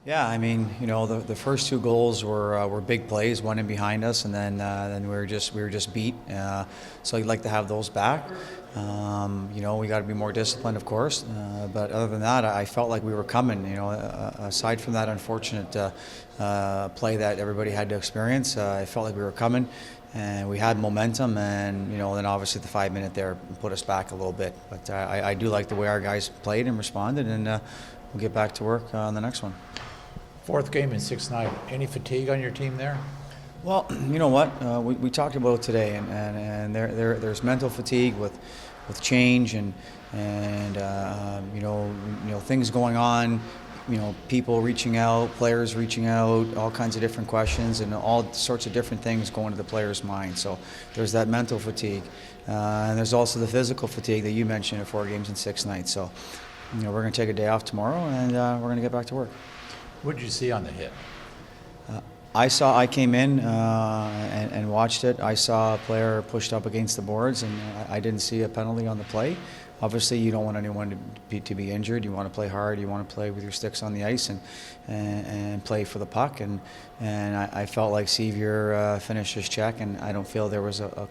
Yeah, I mean, the first two goals were big plays, one in behind us, and then we were just beat. So you'd like to have those back. We got to be more disciplined, of course. But other than that, I felt like we were coming. Aside from that unfortunate play that everybody had to experience, I felt like we were coming, and we had momentum. And then obviously the 5 minute there put us back a little bit. But I do like the way our guys played and responded, and we'll get back to work on the next one. Fourth game in 6 night. Any fatigue on your team there? Well, you know what? We talked about it today, and there's mental fatigue with change and things going on. People reaching out, players reaching out, all kinds of different questions, and all sorts of different things going to the players' mind. So there's that mental fatigue, and there's also the physical fatigue that you mentioned at 4 games in 6 nights. So we're going to take a day off tomorrow, and we're going to get back to work. What did you see on the hit? I came in and watched it. I saw a player pushed up against the boards, and I didn't see a penalty on the play. Obviously, you don't want anyone to be injured. You want to play hard. You want to play with your sticks on the ice and play for the puck. And I felt like Sevier finished his check, and I don't feel there was a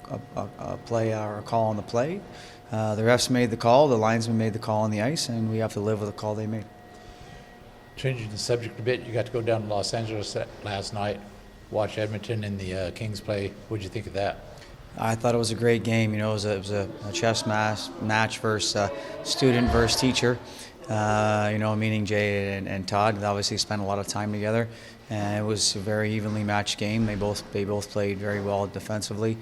play or a call on the play. The refs made the call. The linesman made the call on the ice, and we have to live with the call they made. Changing the subject a bit, you got to go down to Los Angeles last night, watch Edmonton and the Kings play. What did you think of that? I thought it was a great game. It was a chess match versus student versus teacher. Meaning Jay and Todd. They obviously spent a lot of time together, and it was a very evenly matched game. They both played very well defensively.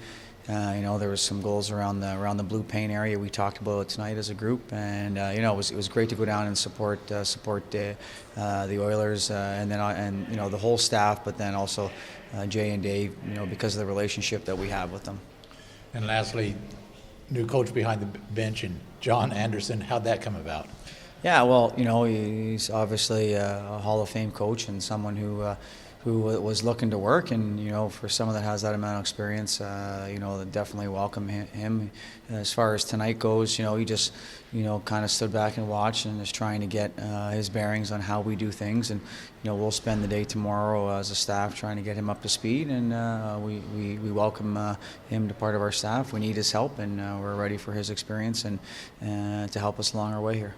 There was some goals around the blue paint area. We talked about it tonight as a group, and it was great to go down and support the Oilers and the whole staff, but then also Jay and Dave, because of the relationship that we have with them. And lastly, new coach behind the bench, and John Anderson. How'd that come about? Yeah, well, he's obviously a Hall of Fame coach and someone who was looking to work, and for someone that has that amount of experience, definitely welcome him. As far as tonight goes, he just kind of stood back and watched and is trying to get his bearings on how we do things, and we'll spend the day tomorrow as a staff trying to get him up to speed, and we welcome him to part of our staff. We need his help, and we're ready for his experience and to help us along our way here.